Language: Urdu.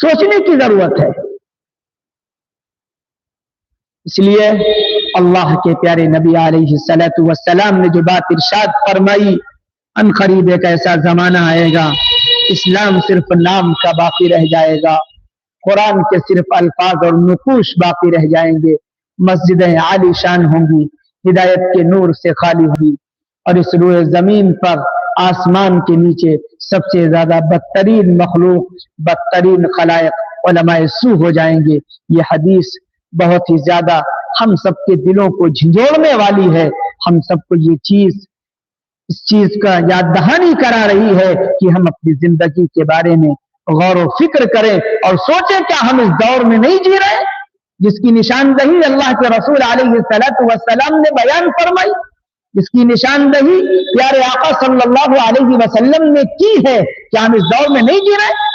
سوچنے کی ضرورت ہے۔ اس لیے اللہ کے پیارے نبی علیہ السلام نے جو بات ارشاد فرمائی، ان قریب ایک ایسا زمانہ آئے گا اسلام صرف نام کا باقی رہ جائے گا، قرآن کے صرف الفاظ اور نقوش باقی رہ جائیں گے، مسجدیں عالی شان ہوں گی، ہدایت کے نور سے خالی ہوگی، اور اس روئے زمین پر آسمان کے نیچے سب سے زیادہ بدترین مخلوق، بدترین خلائق علماء سو ہو جائیں گے۔ یہ حدیث بہت ہی زیادہ ہم سب کے دلوں کو جھنجھوڑنے والی ہے۔ ہم سب کو اس چیز کا یاد دہانی کرا رہی ہے کہ ہم اپنی زندگی کے بارے میں غور و فکر کریں اور سوچیں کیا ہم اس دور میں نہیں جی رہے جس کی نشاندہی اللہ کے رسول علیہ السلام نے بیان فرمائی، جس کی نشاندہی پیارے آقا صلی اللہ علیہ وسلم نے کی ہے، کیا ہم اس دور میں نہیں جی رہے؟